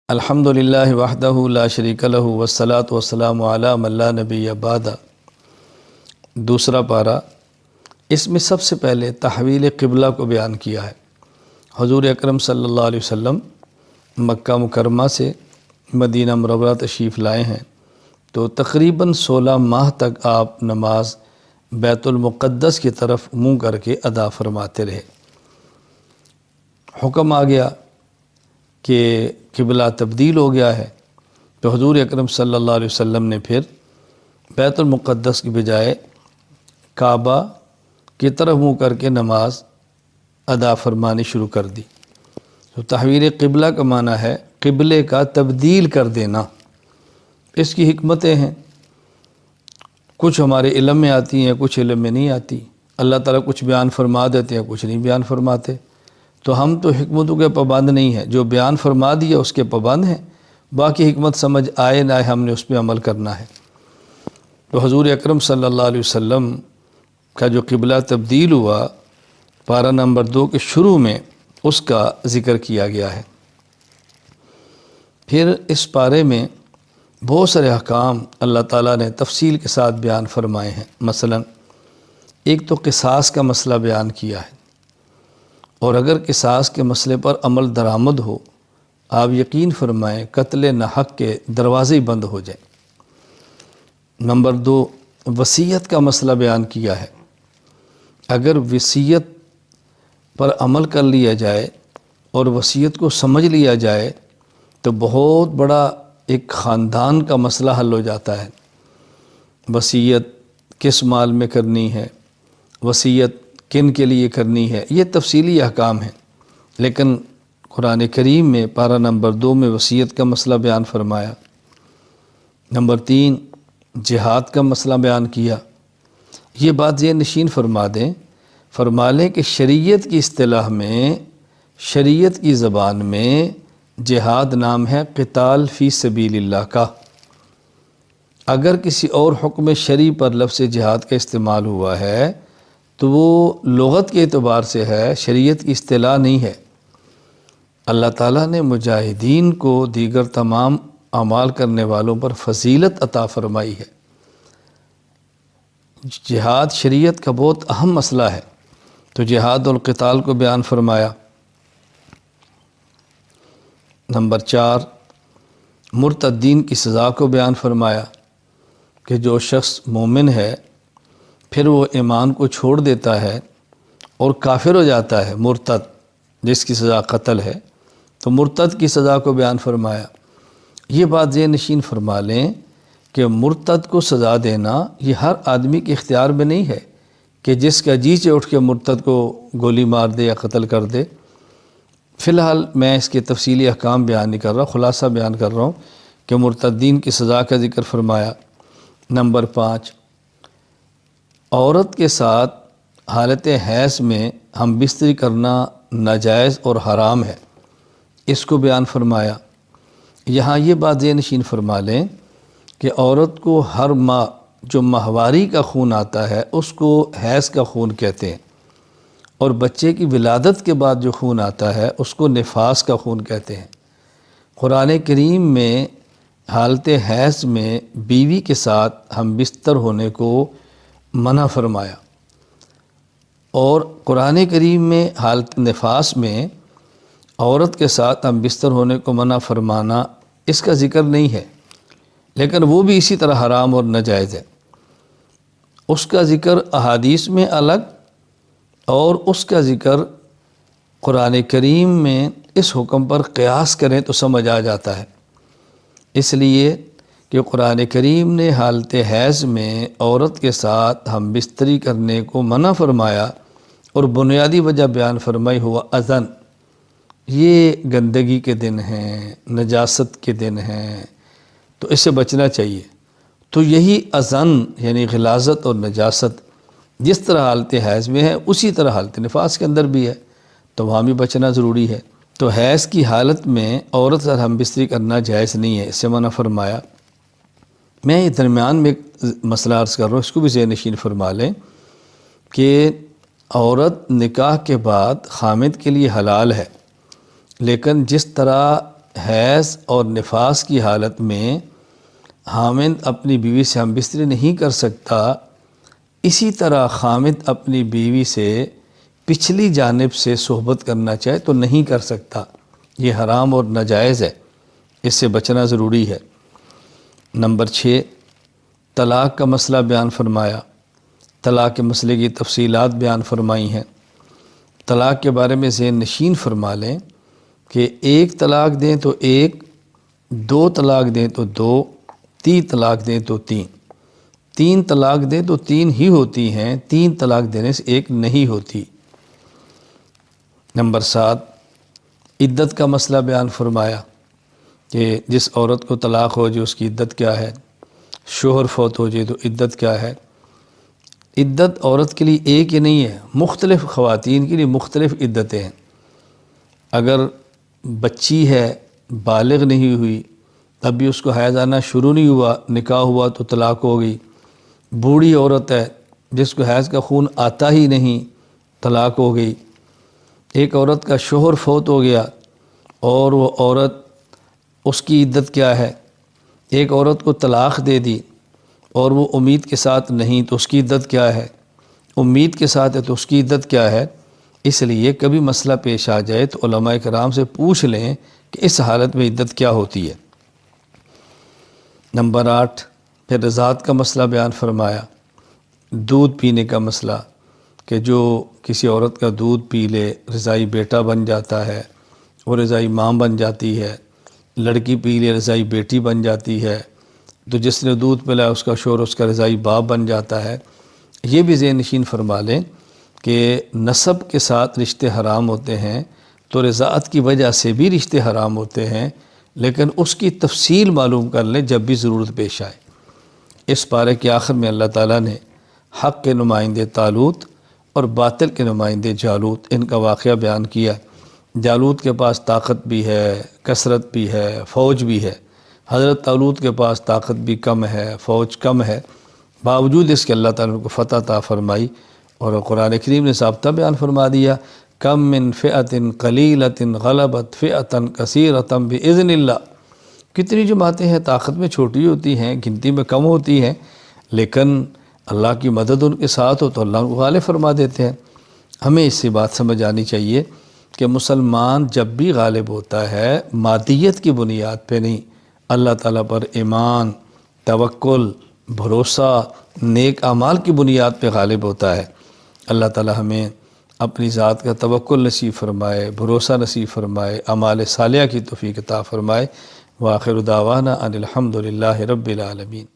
الحمدللہ وحدہ لا شریک لہ والصلاۃ والسلام علی من لا نبی بعدہ۔ دوسرا پارہ، اس میں سب سے پہلے تحویل قبلہ کو بیان کیا ہے۔ حضور اکرم صلی اللہ علیہ وسلم مکہ مکرمہ سے مدینہ منورہ تشریف لائے ہیں، تو تقریباً 16 ماہ تک آپ نماز بیت المقدس کی طرف منہ کر کے ادا فرماتے رہے۔ حکم آ گیا کہ قبلہ تبدیل ہو گیا ہے، تو حضور اکرم صلی اللہ علیہ وسلم نے پھر بیت المقدس کی بجائے کعبہ کی طرف منہ کر کے نماز ادا فرمانی شروع کر دی۔ تو تحویل قبلہ کا معنی ہے قبلے کا تبدیل کر دینا۔ اس کی حکمتیں ہیں، کچھ ہمارے علم میں آتی ہیں، کچھ علم میں نہیں آتی۔ اللہ تعالیٰ کچھ بیان فرما دیتے ہیں، کچھ نہیں بیان فرماتے، تو ہم تو حکمتوں کے پابند نہیں ہیں۔ جو بیان فرما دیا اس کے پابند ہیں، باقی حکمت سمجھ آئے نہ آئے ہم نے اس پہ عمل کرنا ہے۔ تو حضور اکرم صلی اللہ علیہ وسلم کا جو قبلہ تبدیل ہوا، پارہ نمبر 2 کے شروع میں اس کا ذکر کیا گیا ہے۔ پھر اس پارے میں بہت سارے احکام اللہ تعالیٰ نے تفصیل کے ساتھ بیان فرمائے ہیں۔ مثلا ایک تو قصاص کا مسئلہ بیان کیا ہے، اور اگر قصاص کے مسئلے پر عمل درآمد ہو، آپ یقین فرمائیں قتل ناحق کے دروازے بند ہو جائیں۔ نمبر 2، وصیت کا مسئلہ بیان کیا ہے۔ اگر وصیت پر عمل کر لیا جائے اور وصیت کو سمجھ لیا جائے تو بہت بڑا ایک خاندان کا مسئلہ حل ہو جاتا ہے۔ وصیت کس مال میں کرنی ہے، وصیت کن کے لیے کرنی ہے، یہ تفصیلی احکام ہیں، لیکن قرآن کریم میں پارہ نمبر 2 میں وصیت کا مسئلہ بیان فرمایا۔ نمبر 3، جہاد کا مسئلہ بیان کیا۔ یہ بات ذہن نشین فرما دیں، فرما لیں کہ شریعت کی اصطلاح میں، شریعت کی زبان میں جہاد نام ہے قتال فی سبیل اللہ کا۔ اگر کسی اور حکم شرعی پر لفظ جہاد کا استعمال ہوا ہے تو وہ لغت کے اعتبار سے ہے، شریعت کی اصطلاح نہیں ہے۔ اللہ تعالیٰ نے مجاہدین کو دیگر تمام اعمال کرنے والوں پر فضیلت عطا فرمائی ہے۔ جہاد شریعت کا بہت اہم مسئلہ ہے، تو جہاد القتال کو بیان فرمایا۔ نمبر 4، مرتدین کی سزا کو بیان فرمایا کہ جو شخص مومن ہے پھر وہ ایمان کو چھوڑ دیتا ہے اور کافر ہو جاتا ہے، مرتد جس کی سزا قتل ہے، تو مرتد کی سزا کو بیان فرمایا۔ یہ بات ذہن نشین فرما لیں کہ مرتد کو سزا دینا یہ ہر آدمی کے اختیار میں نہیں ہے کہ جس کا جی سے اٹھ کے مرتد کو گولی مار دے یا قتل کر دے۔ فی الحال میں اس کے تفصیلی احکام بیان نہیں کر رہا، خلاصہ بیان کر رہا ہوں کہ مرتدین کی سزا کا ذکر فرمایا۔ نمبر 5، عورت کے ساتھ حالت حیض میں ہم بستری کرنا ناجائز اور حرام ہے، اس کو بیان فرمایا۔ یہاں یہ بات ذہن نشین فرما لیں کہ عورت کو ہر ماہ جو ماہواری کا خون آتا ہے اس کو حیض کا خون کہتے ہیں، اور بچے کی ولادت کے بعد جو خون آتا ہے اس کو نفاس کا خون کہتے ہیں۔ قرآن کریم میں حالت حیض میں بیوی کے ساتھ ہم بستر ہونے کو منع فرمایا، اور قرآن کریم میں حالت نفاس میں عورت کے ساتھ ہم بستر ہونے کو منع فرمانا اس کا ذکر نہیں ہے، لیکن وہ بھی اسی طرح حرام اور ناجائز ہے۔ اس کا ذکر احادیث میں الگ اور اس کا ذکر قرآن کریم میں اس حکم پر قیاس کریں تو سمجھ آ جاتا ہے، اس لیے کہ قرآن کریم نے حالت حیض میں عورت کے ساتھ ہم بستری کرنے کو منع فرمایا، اور بنیادی وجہ بیان فرمائی ہوا اذن، یہ گندگی کے دن ہیں، نجاست کے دن ہیں، تو اس سے بچنا چاہیے۔ تو یہی اذن یعنی غلاظت اور نجاست جس طرح حالت حیض میں ہے اسی طرح حالت نفاس کے اندر بھی ہے، تو وہاں بھی بچنا ضروری ہے۔ تو حیض کی حالت میں عورت سے ہم بستری کرنا جائز نہیں ہے، اس سے منع فرمایا۔ میں یہ درمیان میں مسئلہ عرض کر رہا ہوں، اس کو بھی ذہن نشین فرما لیں کہ عورت نکاح کے بعد خامد کے لیے حلال ہے، لیکن جس طرح حیض اور نفاس کی حالت میں حامد اپنی بیوی سے ہم بستری نہیں کر سکتا، اسی طرح خامد اپنی بیوی سے پچھلی جانب سے صحبت کرنا چاہے تو نہیں کر سکتا، یہ حرام اور ناجائز ہے، اس سے بچنا ضروری ہے۔ نمبر 6، طلاق کا مسئلہ بیان فرمایا، طلاق کے مسئلے کی تفصیلات بیان فرمائی ہیں۔ طلاق کے بارے میں ذہن نشین فرما لیں کہ 1 طلاق دیں تو 1، 2 طلاق دیں تو 2، 3 طلاق دیں تو 3، 3 طلاق دیں تو 3 ہی ہوتی ہیں، 3 طلاق دینے سے 1 نہیں ہوتی۔ نمبر 7، عدت کا مسئلہ بیان فرمایا کہ جس عورت کو طلاق ہو جائے اس کی عدت کیا ہے، شوہر فوت ہو جائے تو عدت کیا ہے۔ عدت عورت کے لیے ایک ہی نہیں ہے، مختلف خواتین کے لیے مختلف عدتیں ہیں۔ اگر بچی ہے، بالغ نہیں ہوئی، تب بھی اس کو حیض آنا شروع نہیں ہوا، نکاح ہوا تو طلاق ہو گئی۔ بوڑھی عورت ہے جس کو حیض کا خون آتا ہی نہیں، طلاق ہو گئی۔ ایک عورت کا شوہر فوت ہو گیا اور وہ عورت، اس کی عدت کیا ہے۔ ایک عورت کو طلاق دے دی اور وہ امید کے ساتھ نہیں تو اس کی عدت کیا ہے، امید کے ساتھ ہے تو اس کی عدت کیا ہے۔ اس لیے کبھی مسئلہ پیش آ جائے تو علماء کرام سے پوچھ لیں کہ اس حالت میں عدت کیا ہوتی ہے۔ نمبر 8، پھر رضاعت کا مسئلہ بیان فرمایا، دودھ پینے کا مسئلہ کہ جو کسی عورت کا دودھ پی لے رضائی بیٹا بن جاتا ہے، وہ رضائی ماں بن جاتی ہے، لڑکی پی لے رضائی بیٹی بن جاتی ہے، تو جس نے دودھ پلا اس کا شوہر اس کا رضائی باپ بن جاتا ہے۔ یہ بھی ذہن نشین فرما لیں کہ نسب کے ساتھ رشتے حرام ہوتے ہیں تو رضاعت کی وجہ سے بھی رشتے حرام ہوتے ہیں، لیکن اس کی تفصیل معلوم کر لیں جب بھی ضرورت پیش آئے۔ اس پارے کے آخر میں اللہ تعالیٰ نے حق کے نمائندے طالوت اور باطل کے نمائندے جالوت، ان کا واقعہ بیان کیا۔ جالوت کے پاس طاقت بھی ہے، کثرت بھی ہے، فوج بھی ہے۔ حضرت طالوت کے پاس طاقت بھی کم ہے، فوج کم ہے، باوجود اس کے اللہ تعالیٰ نے کو فتح عطا فرمائی، اور قرآن کریم نے ضابطہ بیان فرما دیا، کم من فئۃ قلیلۃ غلبت فئۃ کثیرۃ باذن اللہ۔ کتنی جماعتیں ہیں طاقت میں چھوٹی ہوتی ہیں، گنتی میں کم ہوتی ہیں، لیکن اللہ کی مدد ان کے ساتھ ہو تو اللہ ان کو غالب فرما دیتے ہیں۔ ہمیں اس سے بات سمجھ آنی چاہیے کہ مسلمان جب بھی غالب ہوتا ہے مادیت کی بنیاد پہ نہیں، اللہ تعالیٰ پر ایمان، توکل، بھروسہ، نیک اعمال کی بنیاد پہ غالب ہوتا ہے۔ اللہ تعالیٰ ہمیں اپنی ذات کا توکل نصیب فرمائے، بھروسہ نصیب فرمائے، اعمال صالحہ کی توفیق عطا فرمائے۔ وآخر دعوانا ان الحمد للہ رب العالمین۔